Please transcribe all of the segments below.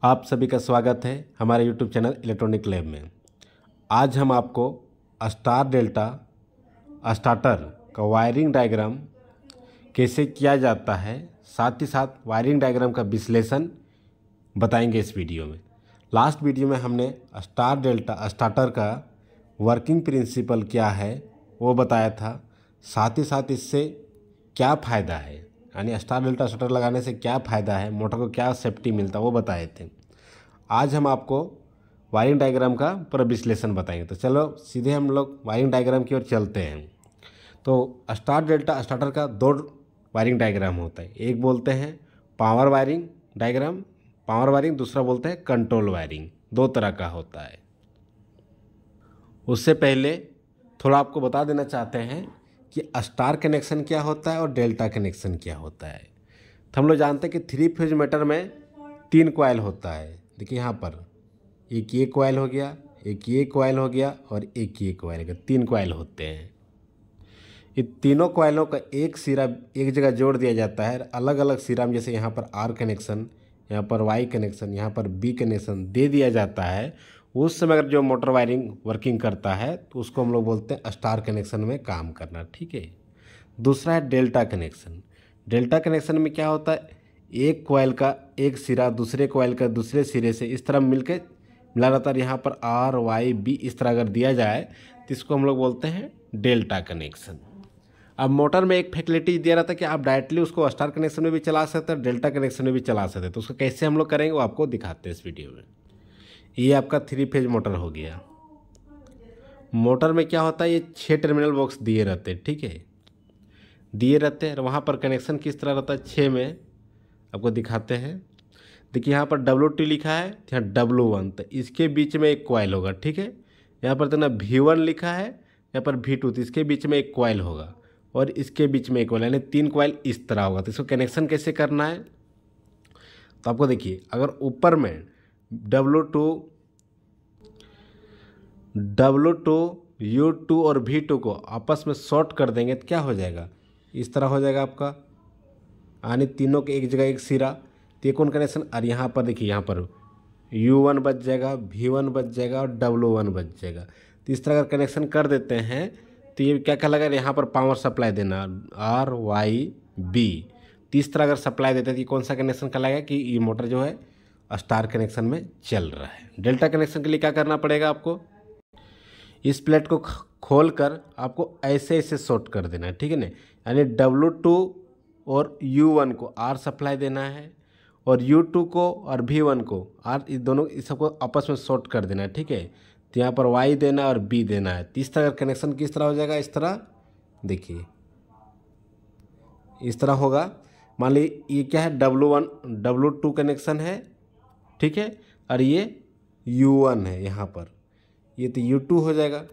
आप सभी का स्वागत है हमारे YouTube चैनल इलेक्ट्रॉनिक लैब में। आज हम आपको स्टार डेल्टा स्टार्टर का वायरिंग डायग्राम कैसे किया जाता है, साथ ही साथ वायरिंग डायग्राम का विश्लेषण बताएंगे इस वीडियो में। लास्ट वीडियो में हमने स्टार डेल्टा स्टार्टर का वर्किंग प्रिंसिपल क्या है वो बताया था, साथ ही साथ इससे क्या फ़ायदा है, यानी स्टार डेल्टा स्टार्टर लगाने से क्या फ़ायदा है, मोटर को क्या सेफ्टी मिलता है वो बताए थे। आज हम आपको वायरिंग डायग्राम का पूरा विश्लेषण बताएंगे। तो चलो सीधे हम लोग वायरिंग डायग्राम की ओर चलते हैं। तो स्टार डेल्टा स्टार्टर का दो वायरिंग डायग्राम होता है, एक बोलते हैं power wiring diagram, power wiring, दूसरा बोलते हैं कंट्रोल वायरिंग। दो तरह का होता है। उससे पहले थोड़ा आपको बता देना चाहते हैं कि स्टार कनेक्शन क्या होता है और डेल्टा कनेक्शन क्या होता है। तो हम लोग जानते हैं कि 3 फेज मोटर में 3 कॉइल होता है। देखिए यहाँ पर एक ये कॉइल हो गया, एक ये कॉइल हो गया और एक ये कॉइल हो गया। 3 कॉइल होते हैं। ये तीनों कॉइलों का एक सिरा एक जगह जोड़ दिया जाता है। अलग अलग सिरा में, जैसे यहाँ पर आर कनेक्शन, यहाँ पर वाई कनेक्शन, यहाँ पर बी कनेक्शन दे दिया जाता है। उस समय अगर जो मोटर वायरिंग वर्किंग करता है तो उसको हम लोग बोलते हैं स्टार कनेक्शन में काम करना। ठीक है। दूसरा है डेल्टा कनेक्शन। डेल्टा कनेक्शन में क्या होता है, एक कॉइल का एक सिरा दूसरे कॉइल का दूसरे सिरे से इस तरह मिला रहता है। यहाँ पर आर वाई बी इस तरह अगर दिया जाए तो इसको हम लोग बोलते हैं डेल्टा कनेक्शन। अब मोटर में एक फैसिलिटी दिया रहता है कि आप डायरेक्टली उसको स्टार कनेक्शन में भी चला सकते हैं, डेल्टा कनेक्शन में भी चला सकते हैं। तो उसको कैसे हम लोग करेंगे वो आपको दिखाते हैं इस वीडियो में। ये आपका 3 फेज मोटर हो गया। मोटर में क्या होता है, ये 6 टर्मिनल बॉक्स दिए रहते हैं। ठीक है, दिए रहते हैं। वहाँ पर कनेक्शन किस तरह रहता है 6 में आपको दिखाते हैं। देखिए यहाँ पर WT लिखा है, यहाँ W1, तो इसके बीच में एक कॉइल होगा। ठीक है, यहाँ पर तो ना V1 लिखा है, यहाँ पर V2, तो इसके बीच में एक कॉइल होगा और इसके बीच में एक कॉइल, यानी 3 कॉइल इस तरह होगा। तो इसको कनेक्शन कैसे करना है, तो आपको देखिए अगर ऊपर में W2 U2 और V2 को आपस में शॉर्ट कर देंगे तो क्या हो जाएगा, इस तरह हो जाएगा आपका, यानी तीनों के एक जगह एक सिरा, तो ये कौन कनेक्शन। और यहाँ पर देखिए, यहाँ पर U1 बच जाएगा, V1 बच जाएगा और W1 बच जाएगा। तो इस तरह अगर कनेक्शन कर देते हैं तो ये क्या कहलाएगा, यहाँ पर पावर सप्लाई देना RYB। तो इस तरह अगर सप्लाई देते हैं तो कौन सा कनेक्शन कहलाएगा कि ये मोटर जो है स्टार कनेक्शन में चल रहा है। डेल्टा कनेक्शन के लिए क्या करना पड़ेगा, आपको इस प्लेट को खोल कर आपको ऐसे ऐसे शॉर्ट कर देना है। ठीक है ना, यानी W2 और U1 को R सप्लाई देना है और U2 को और V1 को R, इस दोनों इस सबको आपस में शॉर्ट कर देना है। ठीक है, तो यहाँ पर Y देना है और B देना है। तो इस तरह कनेक्शन किस तरह हो जाएगा, इस तरह देखिए इस तरह होगा। मान लीजिए ये क्या है, W2 कनेक्शन है। ठीक है, और ये U1 है यहाँ पर, ये तो U2 हो जाएगा।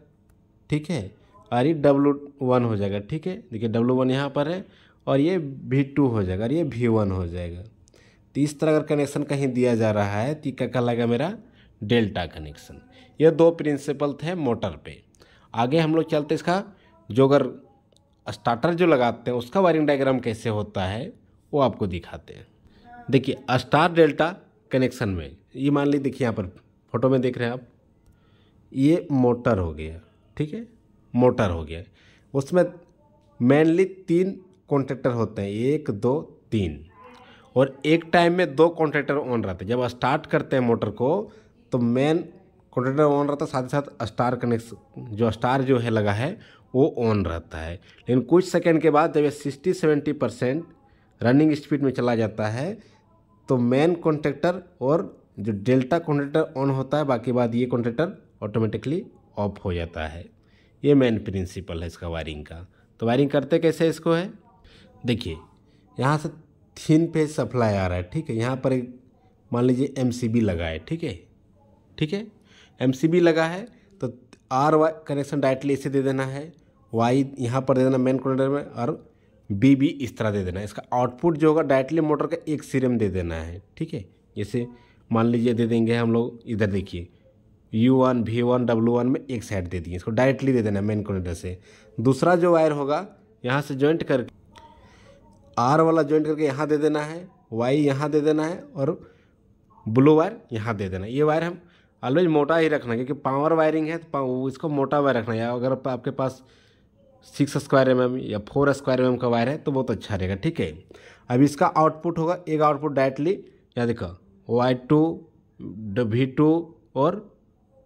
ठीक है, और ये W1 हो जाएगा। ठीक है, देखिए W1 यहाँ पर है और ये V2 हो जाएगा और ये V1 हो जाएगा। तो इस तरह अगर कनेक्शन कहीं दिया जा रहा है तो क्या कहलाएगा, मेरा डेल्टा कनेक्शन। ये 2 प्रिंसिपल थे मोटर पे। आगे हम लोग चलते इसका जो अगर स्टार्टर जो लगाते हैं उसका वायरिंग डायग्राम कैसे होता है वो आपको दिखाते हैं। देखिए स्टार डेल्टा कनेक्शन में ये मान लीजिए, देखिए यहाँ पर फोटो में देख रहे हैं आप, ये मोटर हो गया। ठीक है, मोटर हो गया। उसमें मेनली 3 कॉन्ट्रैक्टर होते हैं, 1 2 3, और एक टाइम में 2 कॉन्ट्रैक्टर ऑन रहते हैं। जब स्टार्ट करते हैं मोटर को तो मेन कॉन्ट्रैक्टर ऑन रहता है, साथ ही साथ स्टार कनेक्शन जो स्टार जो है लगा है वो ऑन रहता है। लेकिन कुछ सेकेंड के बाद जब ये 60-70% रनिंग स्पीड में चला जाता है तो मेन कॉन्ट्रैक्टर और जो डेल्टा कॉन्ट्रैक्टर ऑन होता है, बाकी बाद ये कॉन्ट्रैक्टर ऑटोमेटिकली ऑफ हो जाता है। ये मेन प्रिंसिपल है इसका वायरिंग का। तो वायरिंग करते कैसे इसको है, देखिए यहाँ से 3 फेज सप्लाई आ रहा है। ठीक है, यहाँ पर एक मान लीजिए MCB लगा है। ठीक है, ठीक है, MCB लगा है तो RY कनेक्शन डायरेक्टली इसे दे देना है, Y यहाँ पर दे देना मेन कॉन्ट्रैक्टर में, और BB इस तरह दे देना है। इसका आउटपुट जो होगा डायरेक्टली मोटर का एक सिरे में दे देना है। ठीक है, जैसे मान लीजिए दे देंगे हम लोग, इधर देखिए U1 V1 W1 में एक साइड दे दिए, इसको डायरेक्टली दे देना मेन कनेक्टर से। दूसरा जो वायर होगा यहाँ से जॉइंट करके R वाला जॉइंट करके यहाँ दे देना है, Y यहाँ दे देना है, और ब्लू वायर यहाँ दे देना। ये वायर हम ऑलवेज मोटा ही रखना, क्योंकि पावर वायरिंग है तो इसको मोटा वायर रखना है। या अगर आपके पास 6 स्क्वायर mm या 4 स्क्वायर mm का वायर है तो बहुत अच्छा रहेगा, ठीक है। अब इसका आउटपुट होगा, एक आउटपुट डायरेक्टली यहाँ देखो Y2 V2 और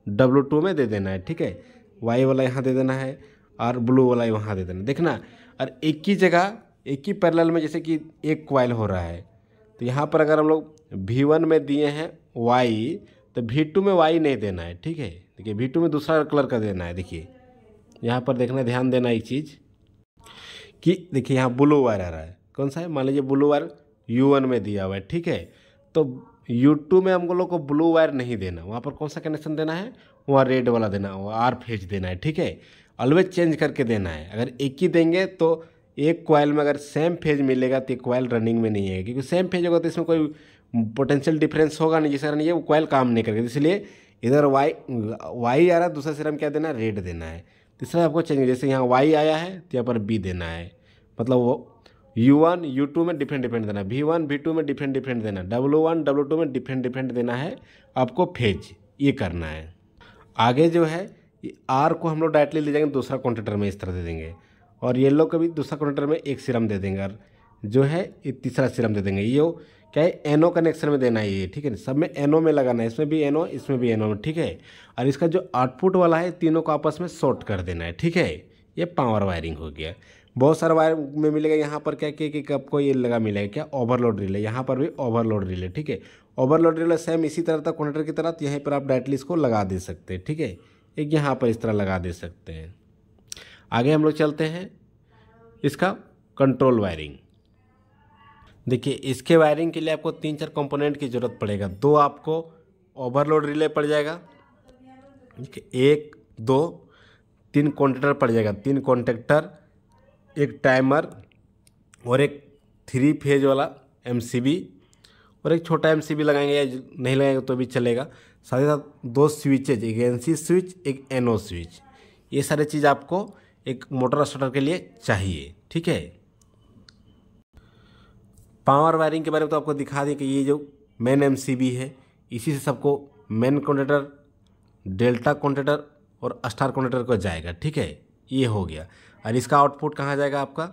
W2 में दे देना है, ठीक है। वाई वाला यहाँ दे देना है और ब्लू वाला वहाँ दे देना, देखना। और एक ही जगह एक ही पैरेलल में जैसे कि एक कॉइल हो रहा है, तो यहाँ पर अगर हम लोग V1 में दिए हैं Y, तो V2 में Y नहीं देना है, ठीक है। देखिए V2 में दूसरा कलर का देना है। देखिए यहाँ पर देखना, ध्यान देना एक चीज़ कि देखिए यहाँ ब्लू वायर आ रहा है, कौन सा है, मान लीजिए ब्लू वायर U1 में दिया हुआ है, ठीक है। तो U2 में हम लोग को ब्लू वायर नहीं देना, वहाँ पर कौन सा कनेक्शन देना है, वहाँ रेड वाला देना, वो R फेज देना है, ठीक है। ऑलवेज चेंज करके देना है। अगर एक ही देंगे तो एक कॉइल में अगर सेम फेज मिलेगा तो कॉइल रनिंग में नहीं है, क्योंकि सेम फेज होगा तो इसमें कोई पोटेंशियल डिफरेंस होगा नहीं, जिस कारण ये कॉइल काम नहीं करेगा। इसलिए इधर वाई आ रहा है, दूसरा सिरा में क्या देना है, रेड देना है। तीसरा आपको चेंज, जैसे यहाँ वाई आया है तो यहाँ पर बी देना है, मतलब वो U1 U2 में डिफरेंट देना, V1 V2 में डिफरेंट देना, W1 W2 में डिफरेंट देना है आपको फेज, ये करना है। आगे जो है R को हम लोग डायरेक्टली ले जाएंगे दूसरा कॉन्टेक्टर में, इस तरह दे देंगे। और येलो को भी दूसरा कॉन्टेक्टर में एक सिरम दे देंगे, और जो है ये तीसरा सिरम दे देंगे। ये क्या है, NO कनेक्शन में देना है ये, ठीक है। सब में NO में लगाना है, इसमें भी NO इसमें भी NO, ठीक है। और इसका जो आउटपुट वाला है तीनों को आपस में शॉर्ट कर देना है, ठीक है। ये पावर वायरिंग हो गया। बहुत सारा वायर में मिलेगा यहाँ पर क्या कि आपको ये लगा मिलेगा क्या, ओवरलोड रिले। यहाँ पर भी ओवरलोड रिले, ठीक है। ओवरलोड रिले सेम इसी तरह था कॉन्टेक्टर की तरह, तो यहीं पर आप डायरेक्टली इसको लगा दे सकते हैं, ठीक है। एक यहाँ पर इस तरह लगा दे सकते हैं। आगे हम लोग चलते हैं इसका कंट्रोल वायरिंग। देखिए इसके वायरिंग के लिए आपको 3-4 कंपोनेंट की ज़रूरत पड़ेगा। 2 आपको ओवरलोड रिले पड़ जाएगा, 1 2 3 कॉन्टेक्टर पड़ जाएगा, 3 कॉन्टेक्टर, एक टाइमर और एक 3 फेज वाला MCB और एक छोटा MCB लगाएंगे, या नहीं लगाएंगे तो भी चलेगा। साथ ही साथ 2 स्विचेज, एक NC स्विच एक NO स्विच। ये सारे चीज़ आपको एक मोटर स्टार्टर के लिए चाहिए, ठीक है। पावर वायरिंग के बारे में तो आपको दिखा दें कि ये जो मेन MCB है, इसी से सबको मेन कॉन्टेक्टर, डेल्टा कॉन्टेक्टर और स्टार कॉन्टेक्टर को जाएगा, ठीक है। ये हो गया। और इसका आउटपुट कहाँ जाएगा आपका,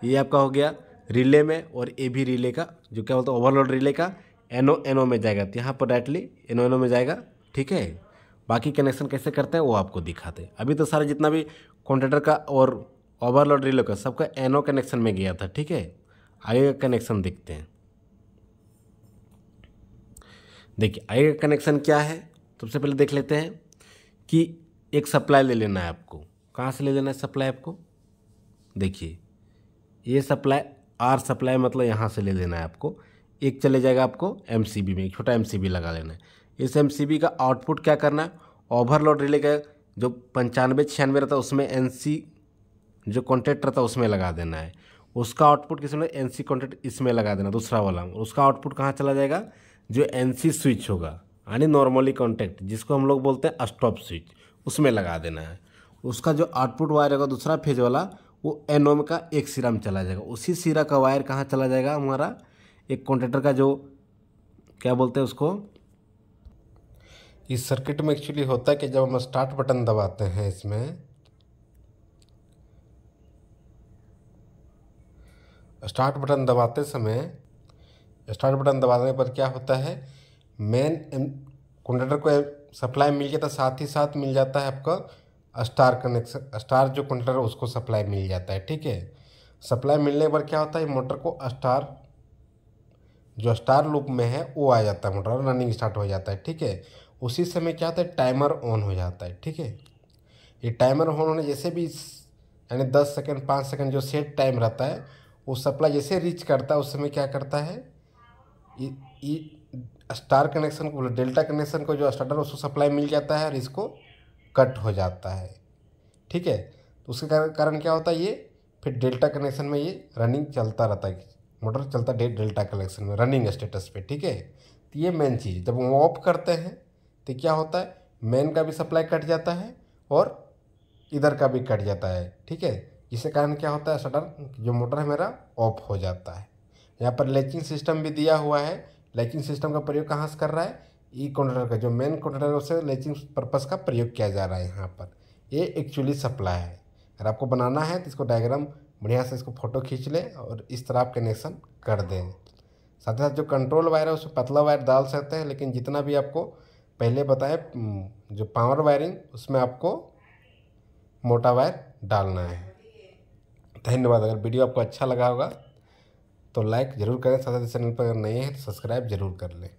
ये आपका हो गया रिले में, और ये भी रिले का जो क्या बोलते हैं ओवरलोड रिले का NO में जाएगा, तो यहाँ पर डायरेक्टली NO में जाएगा, ठीक है। बाकी कनेक्शन कैसे करते हैं वो आपको दिखाते हैं। अभी तो सारा जितना भी कॉन्टेक्टर का और ओवरलोड रिले का सबका NO कनेक्शन में गया था, ठीक है। आगे का कनेक्शन देखते हैं। देखिए आगे का कनेक्शन क्या है, सबसे पहले देख लेते हैं कि एक सप्लाई ले लेना है आपको। कहाँ से ले लेना है सप्लाई आपको, देखिए ये सप्लाई R सप्लाई, मतलब यहाँ से ले लेना है आपको। एक चले जाएगा आपको MCB में, एक छोटा MCB लगा लेना है। इस MCB का आउटपुट क्या करना है, ओवरलोड रिले का जो 95-96 रहता है उसमें NC जो कॉन्टेक्ट रहता है उसमें लगा देना है। उसका आउटपुट किस में, NC कॉन्टेक्ट इसमें लगा देना, दूसरा वाला। उसका आउटपुट कहाँ चला जाएगा, जो NC स्विच होगा, यानी नॉर्मली कॉन्टेक्ट, जिसको हम लोग बोलते हैं स्टॉप स्विच, उसमें लगा देना है। उसका जो आउटपुट वायर होगा दूसरा फेज वाला, वो NO का एक सिरा में चला जाएगा। उसी सिरा का वायर कहाँ चला जाएगा, हमारा एक कॉन्टेक्टर का जो क्या बोलते हैं उसको, इस सर्किट में एक्चुअली होता है कि जब हम स्टार्ट बटन दबाते हैं, इसमें स्टार्ट बटन दबाते समय, स्टार्ट बटन दबाने पर क्या होता है, मेन कॉन्टेक्टर को सप्लाई मिल गया, तो साथ ही साथ मिल जाता है आपका स्टार कनेक्शन, स्टार जो कॉन्टेक्टर है उसको सप्लाई मिल जाता है, ठीक है। सप्लाई मिलने पर क्या होता है, मोटर को स्टार, जो स्टार लूप में है वो आ जाता है, मोटर रनिंग स्टार्ट हो जाता है, ठीक है। उसी समय क्या होता है, टाइमर ऑन हो जाता है, ठीक है। ये टाइमर ऑन होने जैसे भी यानी 10 सेकंड 5 सेकंड जो सेट टाइम रहता है, वो सप्लाई जैसे रीच करता है उस समय क्या करता है, ये स्टार कनेक्शन को, डेल्टा कनेक्शन को जो स्टार्टर उसको सप्लाई मिल जाता है और इसको कट हो जाता है, ठीक है। तो उसके कारण क्या होता है, ये फिर डेल्टा कनेक्शन में ये रनिंग चलता रहता है, मोटर चलता है डेल्टा कनेक्शन में रनिंग स्टेटस पे, ठीक है। तो ये मेन चीज़, जब हम ऑफ करते हैं तो क्या होता है, मेन का भी सप्लाई कट जाता है और इधर का भी कट जाता है, ठीक है। जिसके कारण क्या होता है, शटर जो मोटर है मेरा ऑफ हो जाता है। यहाँ पर लैचिंग सिस्टम भी दिया हुआ है, लैचिंग सिस्टम का प्रयोग कहाँ से कर रहा है, ई कंट्रोलर का जो मेन कंट्रोलर है उससे लैचिंग पर्पस का प्रयोग किया जा रहा है यहाँ पर। ये एक्चुअली सप्लाई है। अगर आपको बनाना है तो इसको डायग्राम बढ़िया से इसको फ़ोटो खींच ले और इस तरह आप कनेक्शन कर दें। साथ ही साथ जो कंट्रोल वायर है उसमें पतला वायर डाल सकते हैं, लेकिन जितना भी आपको पहले बताए जो पावर वायरिंग उसमें आपको मोटा वायर डालना है। धन्यवाद। अगर वीडियो आपको अच्छा लगा होगा तो लाइक ज़रूर करें, साथ ही चैनल पर अगर नए हैं तो सब्सक्राइब ज़रूर कर लें।